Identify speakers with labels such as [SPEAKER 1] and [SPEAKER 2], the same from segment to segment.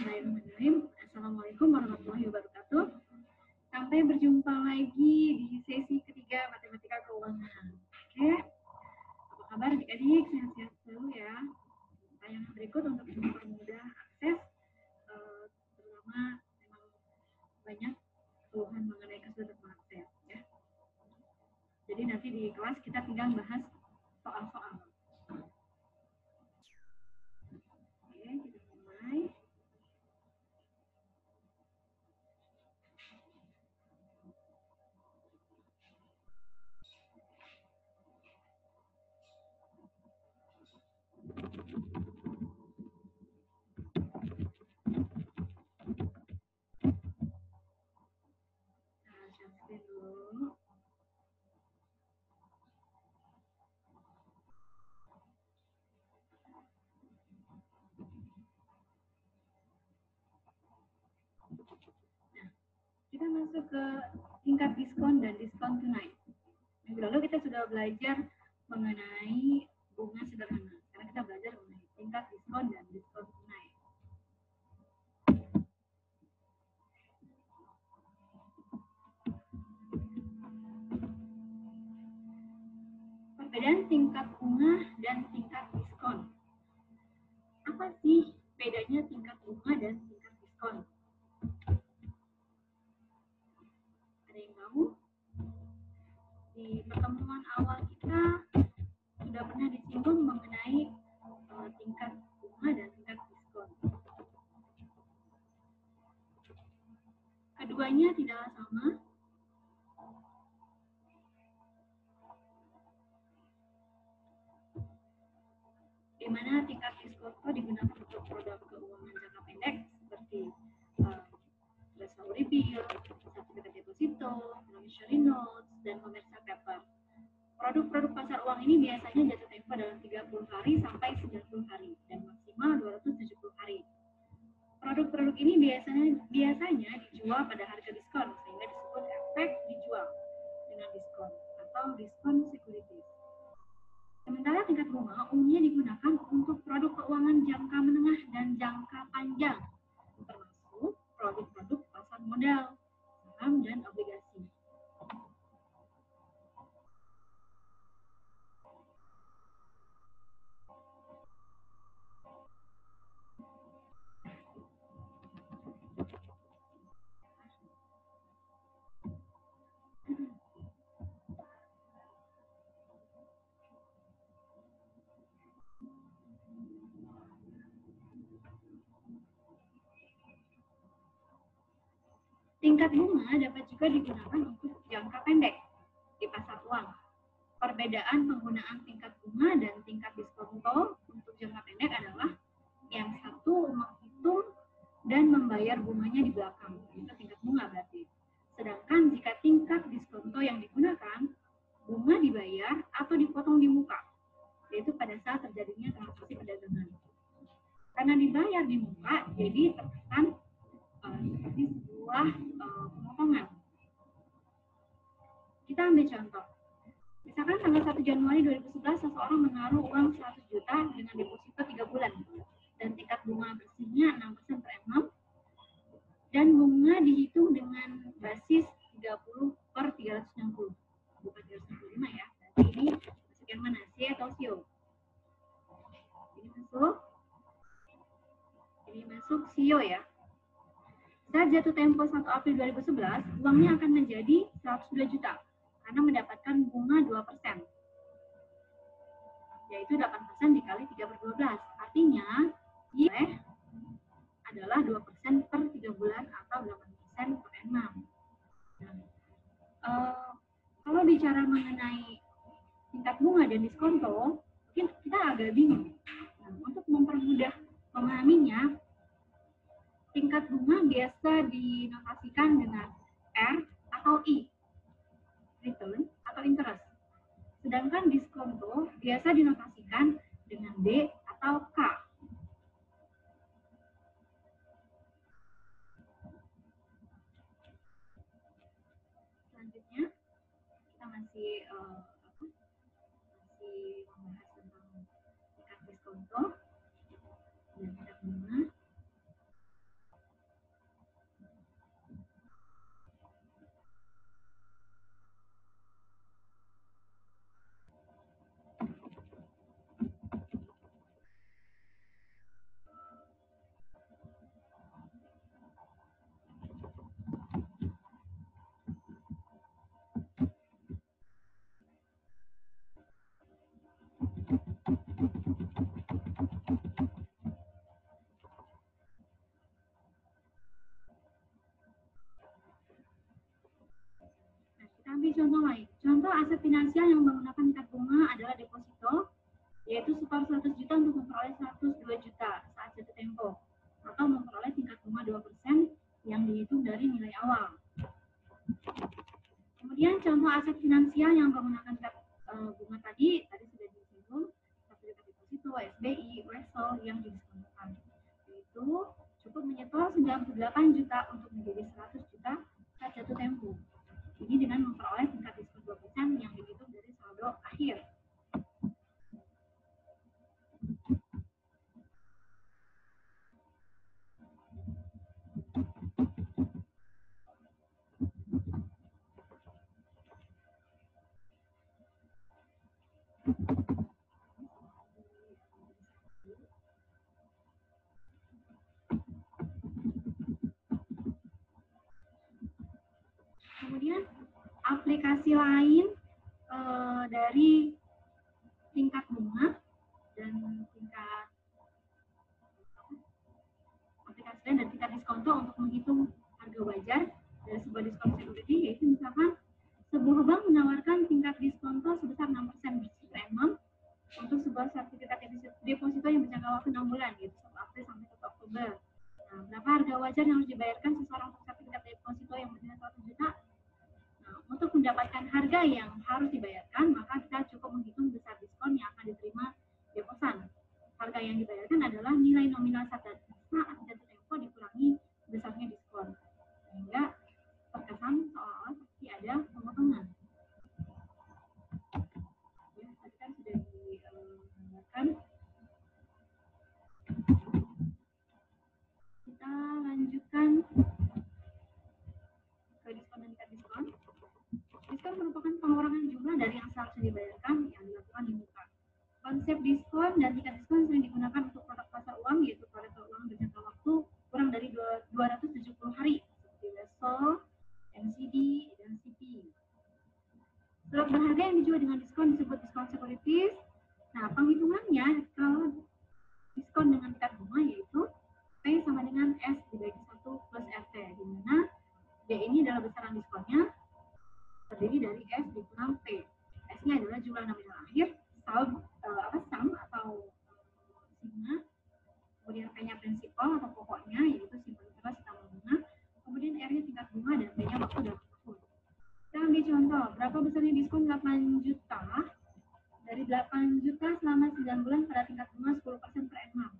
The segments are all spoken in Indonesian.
[SPEAKER 1] Bismillahirrahmanirrahim. Assalamualaikum warahmatullahi wabarakatuh. Sampai berjumpa lagi di sesi ketiga matematika keuangan. Oke, apa kabar adik-adik? Sehat-sehat selalu ya. Tayangan berikut untuk mempermudah akses, terutama memang banyak keluhan mengenai kesulitan mengakses ya. Jadi nanti di kelas kita tinggal bahas soal-soal. Oke, kita mulai. Dulu. Kita masuk ke tingkat diskon dan diskon tunai. Minggu lalu kita sudah belajar mengenai bunga sederhana. Sekarang kita belajar mengenai tingkat diskon dan diskon tunai. Perbedaan tingkat bunga dan tingkat diskon. Apa sih bedanya tingkat bunga dan tingkat diskon? Ada yang tahu? Di pertemuan awal kita sudah pernah disinggung mengenai tingkat bunga dan tingkat diskon. Keduanya tidaklah sama. Di mana tingkat diskon itu digunakan untuk produk keuangan jangka pendek seperti treasury bill, sertifikat deposito, promissory notes, dan commercial paper. Produk-produk pasar uang ini biasanya jatuh tempo dalam 30 hari sampai 90 hari dan maksimal 270 hari. Produk-produk ini biasanya dijual pada harga diskon sehingga disebut efek dijual dengan diskon atau diskon securities. Sementara tingkat bunga umumnya digunakan untuk produk keuangan jangka menengah dan jangka panjang, termasuk produk-produk pasar modal, saham, dan obligasi. Tingkat bunga dapat juga digunakan untuk jangka pendek di pasar uang. Perbedaan penggunaan tingkat bunga dan tingkat diskonto untuk jangka pendek adalah yang satu menghitung dan membayar bunganya di belakang, itu tingkat bunga berarti. Sedangkan jika tingkat diskonto yang digunakan, bunga dibayar atau dipotong di muka, yaitu pada saat terjadinya transaksi perdagangan. Karena dibayar di muka, jadi terkesan seperti sebuah pemotongan. Kita ambil contoh. Misalkan tanggal 1 Januari 2011 seseorang menaruh uang 100 juta dengan deposito 3 bulan dan tingkat bunga bersihnya 6% per annum dan bunga dihitung dengan basis 30 per 360, bukan 365 ya. Berarti ini masuk yang mana? C atau SIO? Ini masuk SIO ya. Saat jatuh tempo 1 April 2011, uangnya akan menjadi 102 juta karena mendapatkan bunga 2%, yaitu 8% dikali 3/12. Artinya, yield adalah 2% per 3 bulan atau 8% per annum. Kalau bicara mengenai tingkat bunga dan diskonto, mungkin kita agak bingung. Nah, untuk mempermudah memahaminya, tingkat bunga biasa dinotasikan dengan R atau I, return atau interest. Sedangkan diskonto biasa dinotasikan dengan D atau K. Selanjutnya, kita masih membahas tentang tingkat diskonto dan tingkat bunga. contoh lain. Contoh aset finansial yang menggunakan tingkat bunga adalah deposito, yaitu setor 100 juta untuk memperoleh 102 juta saat jatuh tempo, atau memperoleh tingkat bunga 2% yang dihitung dari nilai awal. Kemudian contoh aset finansial yang menggunakan tingkat bunga tadi sudah disinggung, sertifikat deposito, SBI, Wesel yang didiskontokan. Yaitu cukup menyetor 98 juta untuk menjadi 100 juta saat jatuh tempo. Ini dengan memperoleh tingkat diskon 2% yang dihitung dari saldo akhir. Kemudian aplikasi lain dari tingkat bunga dan tingkat aplikasi lain dan tingkat diskonto untuk menghitung harga wajar dari sebuah diskon security, yaitu misalkan sebuah bank menawarkan tingkat diskonto sebesar 6% per annum untuk sebuah sertifikat deposito yang berjangka waktu 6 bulan, yaitu 1 April sampai 1 Oktober. Nah, berapa harga wajar yang harus dibayarkan seseorang untuk sertifikat deposito yang bernilai 100 juta? Nah, untuk mendapatkan harga yang harus dibayarkan, maka kita cukup menghitung besar diskon yang akan diterima deposan. Harga yang dibayarkan adalah nilai nominal saat jatuh tempo dikurangi besarnya diskon, sehingga terkesan seolah-olah seperti ada pemotongan. Ya, tadi kan sudah digambarkan. Kita lanjutkan ke diskon dan tingkat diskon. Diskon merupakan pengurangan jumlah dari yang seharusnya dibayarkan yang dilakukan di muka. Konsep diskon dan tingkat diskon sering digunakan untuk produk pasar uang, yaitu produk keuangan berjangka waktu kurang dari 270 hari, seperti Wesel, NCD, dan CP. Surat berharga yang dijual dengan diskon disebut diskon sekuritis. Nah, penghitungannya kalau diskon dengan tingkat bunga yaitu P sama dengan S dibagi 1 plus RT, di mana D ini adalah besaran diskonnya, terdiri dari S dikurang P. S-nya adalah jumlah nominal akhir, sum atau sigma, kemudian P-nya prinsipal atau pokoknya, yaitu simpanan keras ditambah bunga, kemudian R-nya tingkat bunga, dan P-nya waktu dalam tahun. Kita ambil contoh, berapa besarnya diskon 8 juta? Dari 8 juta selama 9 bulan pada tingkat bunga 10% per annum.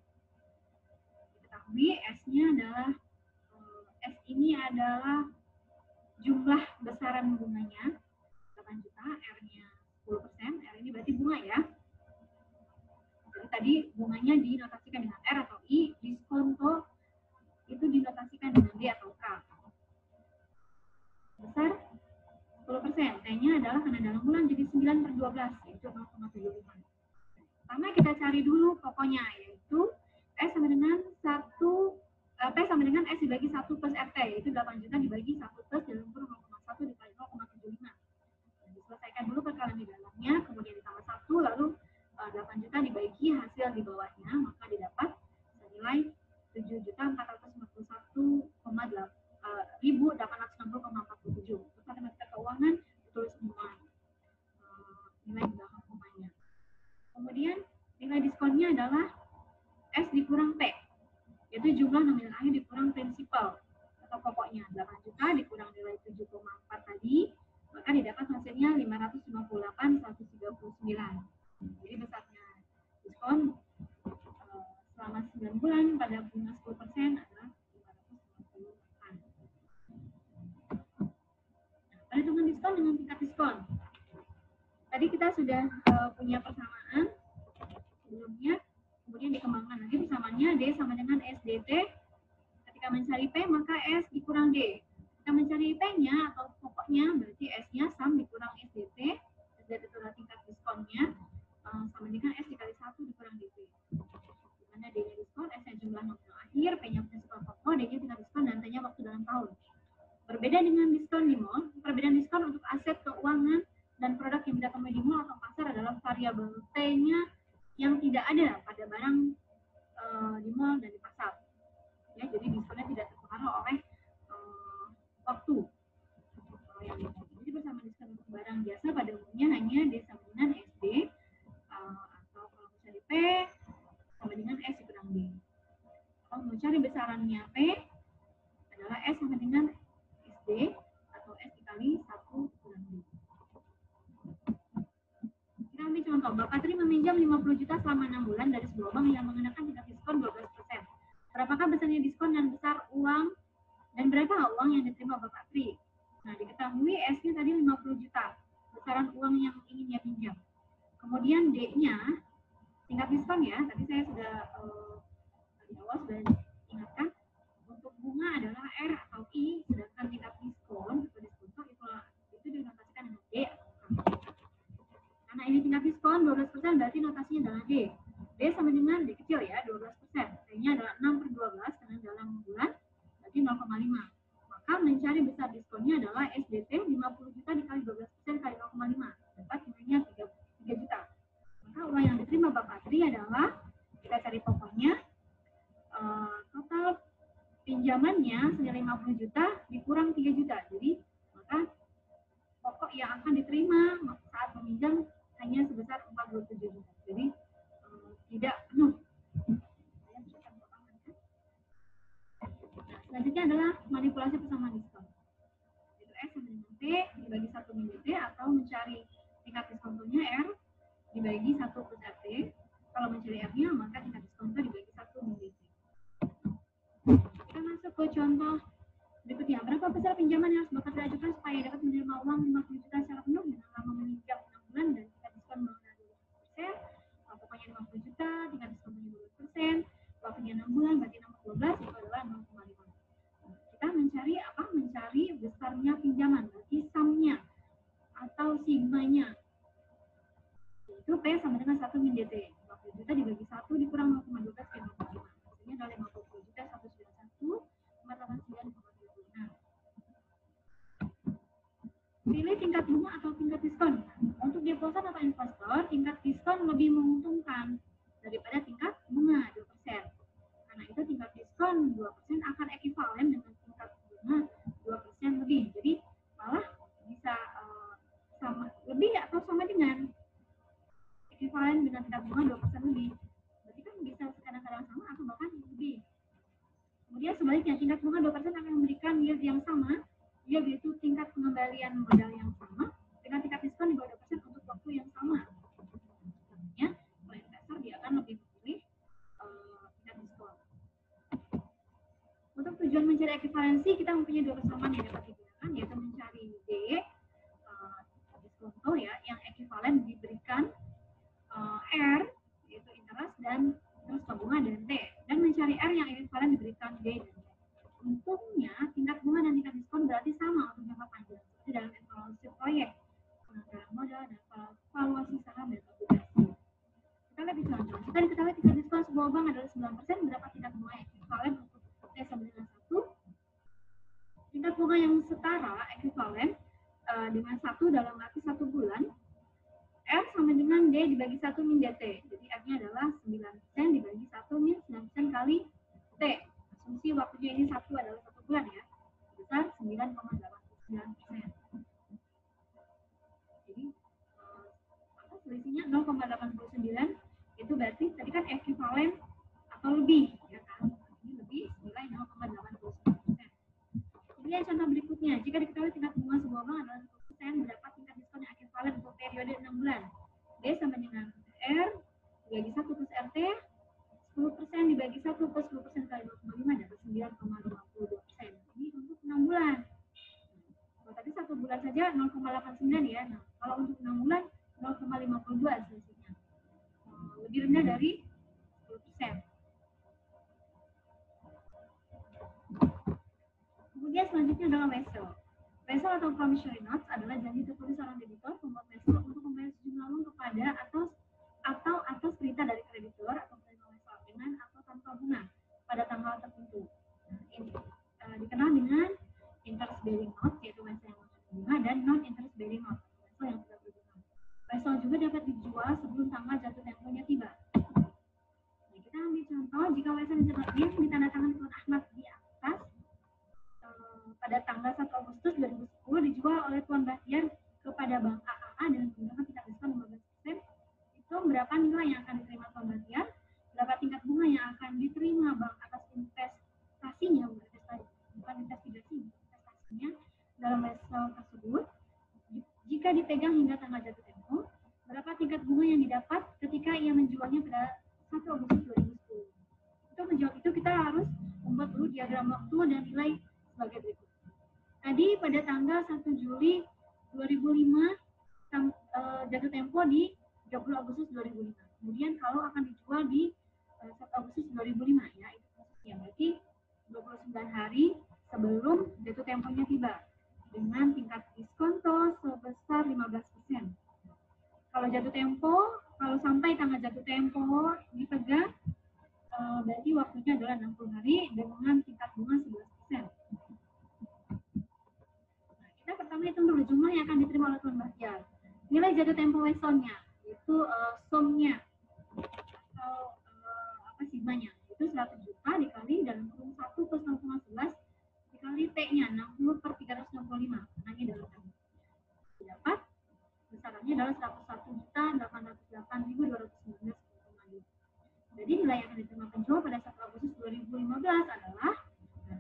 [SPEAKER 1] Diketahui S-nya adalah, S ini adalah jumlah besaran bunganya 8 juta, R-nya 10%, R ini berarti bunga ya. Jadi tadi bunganya dinotasikan dengan R atau I, diskonto itu dinotasikan dengan D atau K. Besar 10%, T-nya adalah karena dalam bulan jadi 9 per 12, yaitu 0,75. Pertama kita cari dulu pokoknya, yaitu S sama dengan 1, P sama dengan S dibagi 1 plus RT, yaitu 8 juta dibagi 1 plus dalam kurung 0,1 dikali 0,75. Diselesaikan dulu perkalian di dalamnya, kemudian ditambah 1, lalu 8 juta dibagi hasil di bawahnya, maka didapat senilai 7.441.860,47. Untuk matematika keuangan ditulis semua nilai di belakang komanya. Kemudian nilai diskonnya adalah S dikurang P, yaitu jumlah nominal akhir dikurang prinsipal atau pokoknya. 8 juta dikurang nilai 7,4 tadi, maka didapat hasilnya 558.139. Jadi besarnya diskon selama 9 bulan pada bunga 10% adalah 550-an. Perhitungan diskon dengan tingkat diskon. Tadi kita sudah punya persamaan sebelumnya, kemudian dikembangkan lagi persamaannya D sama dengan SDT. Ketika mencari P maka S dikurang D. Kita mencari P-nya atau pokoknya berarti S-nya sum dikurang SDT. SDT itu adalah tingkat diskonnya, sama dengan S dikali 1 dikurang DP. Dimana D-nya diskon, S-nya jumlah nominal akhir, P-nya prinsipal pokok, D-nya tingkat diskon, dan T-nya waktu dalam tahun. Berbeda dengan diskon di mall, perbedaan diskon untuk aset keuangan dan produk yang ditemui di mall atau pasar adalah variabel T-nya yang tidak ada pada barang di mall dan di pasar. Ya, jadi diskonnya tidak terpengaruh oleh waktu. Jadi bersama diskon untuk barang jasa pada umumnya hanya D sama dengan SD, atau kalau mau cari P sama dengan S dikurang D. Kalau mau cari besarannya P adalah S sama dengan SD atau S dikali 1 kurang D. Kita ambil contoh, Bapak Tri meminjam 50 juta selama 6 bulan dari sebuah bank yang mengenakan tingkat diskon 12%. Berapakah besarnya diskon dan besar uang dan berapa uang yang diterima Bapak Tri? Nah, diketahui S-nya tadi 50 juta, besaran uang yang ingin dia pinjam. Kemudian D-nya, tingkat diskon ya, tadi saya sudah di awal sudah ingatkan, untuk bunga adalah R atau I, sedangkan tingkat diskon atau diskonto itu dinotasikan dengan D. Karena ini tingkat diskon 12%, berarti notasinya adalah D. D sama dengan D kecil ya, 12%. D-nya adalah 6/12, karena dalam bulan, berarti 0,5. Maka mencari besar diskonnya adalah SDT 50 juta dikali 12% kali 0,5. Dapat nilainya 3 juta. Maka uang yang diterima Bapak Tri adalah, kita cari pokoknya, total pinjamannya senilai 50 juta dikurang 3 juta. Jadi, maka pokok yang akan diterima saat meminjam hanya sebesar 47 juta. Jadi, tidak penuh. Selanjutnya adalah manipulasi persamaan diskon. Yaitu S sama dengan T dibagi 1 min DT, atau mencari tingkat diskontonya R dibagi 1 plus RT. Kalau mencari R-nya, maka tingkat diskonto dibagi 1 min DT. Kita masuk ke contoh berikutnya. Berapa besar pinjaman yang harus Bapak Tri ajukan supaya dapat menerima uang 50 juta secara penuh dengan lama meminjam 6 bulan dan tingkat diskon 0,2%. Pokoknya 50 juta, tingkat diskontonya 12%. Waktunya 6 bulan, berarti 6/12 itu adalah 0,5. Kita mencari apa? Mencari besarnya pinjaman, berarti sumnya atau sigmanya. Itu P sama dengan 1 min DT. 50 juta dibagi 1 dikurang 0,12 ke 0,5. Hasilnya adalah 50 juta 191 489,36. Pilih tingkat bunga atau tingkat diskon. Untuk deposan atau investor, tingkat diskon lebih menguntungkan daripada tingkat bunga 2%. Karena itu tingkat diskon 2% akan ekivalen dengan tingkat bunga 2% lebih. Jadi malah bisa sama lebih atau sama dengan ekivalen dengan tingkat bunga 2% lebih. Berarti kan bisa kadang-kadang sama atau bahkan lebih. Kemudian sebaliknya, tingkat bunga 2% akan memberikan yield yang sama, yaitu tingkat pengembalian modal yang sama dengan tingkat diskon di bawah 2% untuk waktu yang sama. Artinya, kalau investor dia akan lebih memilih tingkat diskon. Untuk tujuan mencari ekivalensi, kita mempunyai 2 persamaan yang dapat digunakan, yaitu mencari D, diskonto ya, yang ekivalen diberikan R, yaitu interest, dan terus bunga dan T, dan mencari R yang ekivalen diberikan D dan T. Untungnya tingkat bunga dan tingkat diskon berarti sama untuk jangka panjang, seperti dalam evaluasi proyek, penganggaran modal, dan valuasi saham dan obligasi. Kita lihat di contoh. Jika diketahui tingkat diskon sebuah bank adalah 9%, berapa tingkat bunga ekivalen untuk T sama dengan 1? Tingkat bunga yang setara ekivalen dengan 1 dalam arti 1 bulan, R sama dengan D dibagi 1 min DT. Jadi R-nya adalah 9% dibagi 1 min 9% kali T. Asumsi waktunya ini 1 adalah 1 bulan ya. Sebesar 9,89%. Jadi selisihnya 0,89, itu berarti tadi kan ekivalen atau lebih ya kan. Ini lebih nilai 0,89%. Kemudian contoh berikutnya, jika diketahui tingkat bunga sebuah bank adalah 10%, berapa tingkat diskon yang ekivalen untuk periode 6 bulan? D sama dengan R dibagi 1 plus RT, 10% dibagi 1 plus 10% kali 2,5 dapat 9,52%. Ini untuk 6 bulan. Kalau tadi 1 bulan saja 0,89 ya. Nah, kalau untuk 6 bulan 0,52 selisihnya. Lebih rendah dari 10%. Kemudian selanjutnya adalah wesel. Wesel atau promissory notes adalah janji tertulis seorang debitur pembuat wesel untuk membayar sejumlah uang kepada atau atas perintah dari kreditur atau penerima wesel dengan atau tanpa bunga pada tanggal tertentu. Nah, ini dikenal dengan interest bearing note, yaitu wesel yang mengandung bunga, dan non interest bearing note, wesel yang tidak berbunga. Wesel juga dapat dijual sebelum tanggal jatuh temponya tiba. Nah, kita ambil contoh, jika wesel yang ditandatangani Tuan Ahmad di atas pada tanggal 1 Agustus 2010 dijual oleh Tuan Bahtiar kepada pegang hingga tanggal jatuh tempo, berapa tingkat bunga yang didapat ketika ia menjualnya pada 1 Agustus 2010. Untuk menjawab itu kita harus membuat dulu diagram waktu dan nilai sebagai berikut. Tadi pada tanggal 1 Juli 2005 jatuh tempo di 30 Agustus 2005. Kemudian kalau akan dijual di 1 Agustus 2005 ya, itu maksudnya berarti 29 hari sebelum jatuh temponya tiba dengan tingkat diskonto sebesar 15%. Kalau jatuh tempo, kalau sampai tanggal jatuh tempo dipegang, berarti waktunya adalah 60 hari dengan tingkat bunga 11%. Nah, kita pertama hitung dulu jumlah yang akan diterima oleh Tuan Bahtiar. Nilai jatuh tempo Westonnya, itu sumnya atau sigmanya, itu 100 juta dikali dalam kurung 1 plus 0,11 dikali T-nya 60 per 365. Nah, ini dalam kali. Dapat besarannya adalah 101.808.219,2. Jadi nilai yang akan diterima penjual pada 1 Agustus 2015 adalah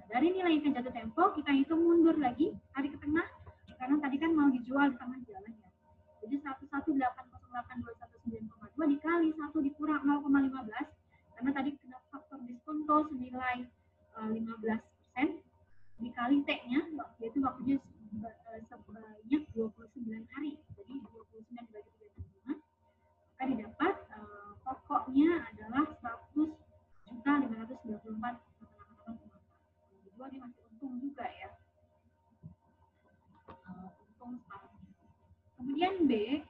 [SPEAKER 1] dari nilai yang akan jatuh tempo kita hitung mundur lagi hari ke tengah karena tadi kan mau dijual di tengah jalan ya. Jadi 101.808.219,2 dikali 1 dikurang 0,15 karena tadi kena faktor diskonto senilai 15% dikali T-nya yaitu waktunya sebanyak 29 hari. Jadi 29 dibagi 35 maka didapat pokoknya adalah 100.594.888. Dijual dia masih untung juga ya. Untung sekali. Kemudian B,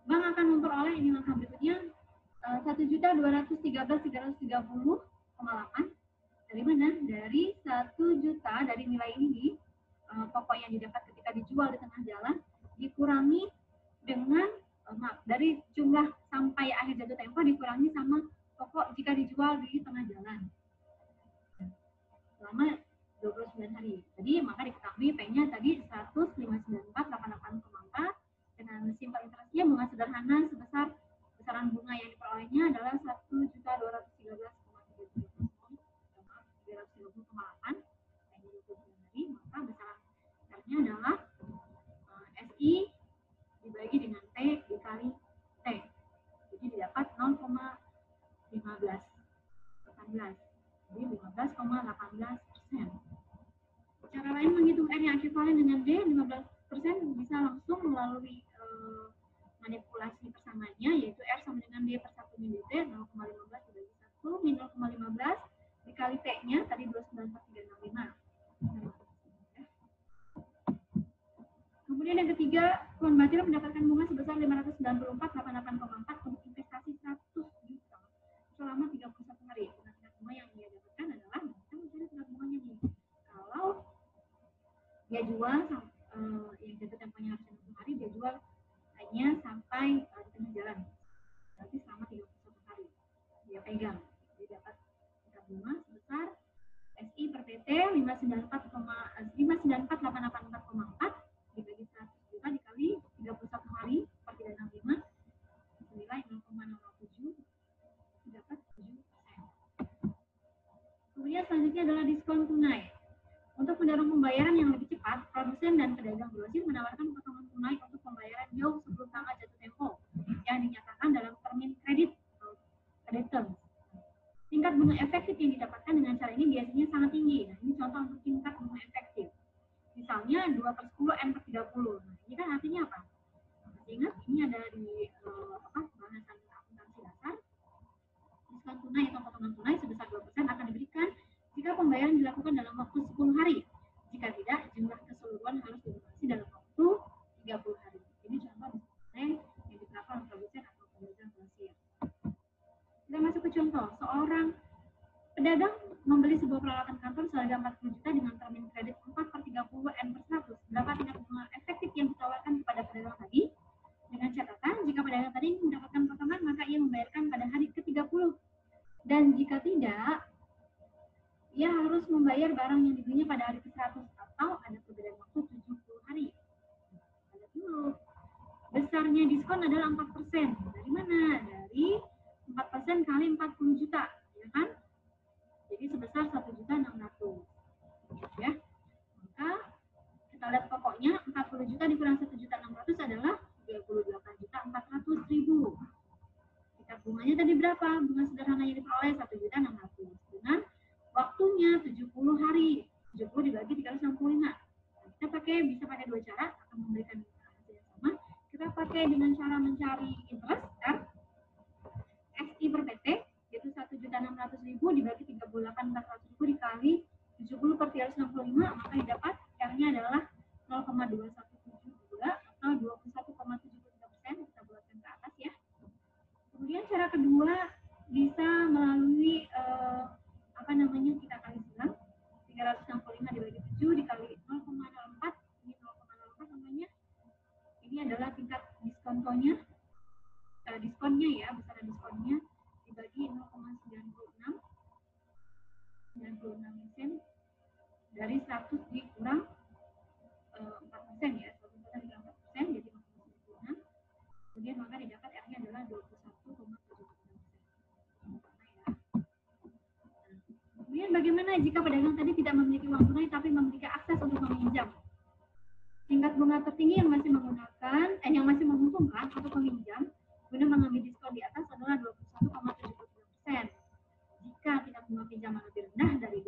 [SPEAKER 1] bank akan memperoleh ini langkah berikutnya 1.213.330,8. Dari mana? Dari 1 juta dari nilai ini pokok yang didapat ketika dijual di tengah jalan dikurangi dengan dari jumlah sampai akhir jatuh tempo dikurangi sama pokok jika dijual di tengah jalan selama 29 hari. Jadi maka diketahui P-nya tadi 100.594.88,4 dengan simple interest-nya bunga sederhana sebesar besaran bunga yang diperolehnya adalah 1.213,330,8 yang 29 hari, maka besaran besarnya adalah SI dibagi dengan T dikali T. Jadi didapat 0,15. Jadi 15,18%. Cara lain menghitung R yang ekuivalen dengan D 15% bisa langsung melalui manipulasi persamanya, yaitu R sama dengan D per 1 min DT 0,15 dibagi 1 min 0,15 dikali T-nya tadi 29,365. Kemudian yang ketiga, Tuan Bahtiar mendapatkan bunga sebesar 594,88,4 untuk investasi 100 juta selama 31 hari. Tingkat bunga yang dia dapatkan adalah, kita mencari tingkat bunganya nih. Kalau dia jual, yang jatuh temponya harus 60 hari, dia jual hanya sampai di tengah jalan. Berarti selama 31 hari. Dia pegang. Dia dapat tingkat bunga sebesar SI per PT 594,88,4 dibagi 100 juta dikali 31 hari per 365 senilai 0,07 dapat 7%. Kemudian selanjutnya adalah diskon tunai. Untuk mendorong pembayaran yang lebih cepat, produsen dan pedagang grosir menawarkan potongan tunai untuk pembayaran jauh sebelum tanggal jatuh tempo yang dinyatakan dalam termin kredit atau credit terms. Tingkat bunga efektif yang didapatkan dengan cara ini biasanya sangat tinggi. Nah, ini contoh untuk tingkat bunga efektif. Misalnya 2/10 N per 30. Nah, ini kan artinya apa? Ingat, ini ada di bahasan akuntansi dasar. Diskon tunai atau potongan tunai sebesar 2% akan diberikan jika pembayaran dilakukan dalam waktu 10 hari. Jika tidak, jumlah keseluruhan harus dilunasi dalam waktu 30 hari. Ini contoh yang diterapkan oleh produsen atau pedagang grosir. Kita masuk ke contoh. Seorang pedagang membeli sebuah peralatan kantor seharga 40 juta dengan termin kredit 4/30 N per 100. Berapa tingkat bunga efektif yang ditawarkan kepada pedagang tadi? Dengan catatan, jika pedagang tadi mendapatkan potongan, maka ia membayarkan pada hari ke-30. Dan jika tidak, ia harus membayar barang yang dibelinya pada hari ke-100 atau ada perbedaan waktu 70 hari. Ada dulu. Besarnya diskon adalah 4%. Dari mana? Dari 4% kali 40 juta, ya kan? Jadi sebesar 1.600.000. Ya. Maka kita lihat pokoknya 40 juta dikurang 1.600.000 adalah berapa bunga sederhana yang diperoleh? 1.600.000 dengan waktunya 70 hari. 70 dibagi 365. Nah, kita bisa pakai dua cara akan memberikan hasil yang sama. Kita pakai dengan cara mencari interest R SI per PT, yaitu 1.600.000 dibagi 38.400.000 dikali 70 per 365, maka didapat R-nya adalah 0,2172 atau 21,73%. Kita bulatkan ke atas ya. Kemudian cara kedua bisa melalui kita kali silang. 365 dibagi 7 dikali 0,04. Ini 0,04 namanya. Ini adalah tingkat diskontonya. Diskonnya ya, besaran diskonnya dibagi 0,96 sen dari 100 dikurang 4% ya, 100% dikurang 4% jadi 0,96. Kemudian maka didapat R-nya adalah 21,76%. Kemudian bagaimana jika pedagang tadi tidak memiliki uang tunai tapi memiliki akses untuk meminjam? Tingkat bunga tertinggi yang masih menguntungkan untuk peminjam guna mengambil diskon di atas adalah 21,73%. Jika tingkat bunga pinjaman lebih rendah dari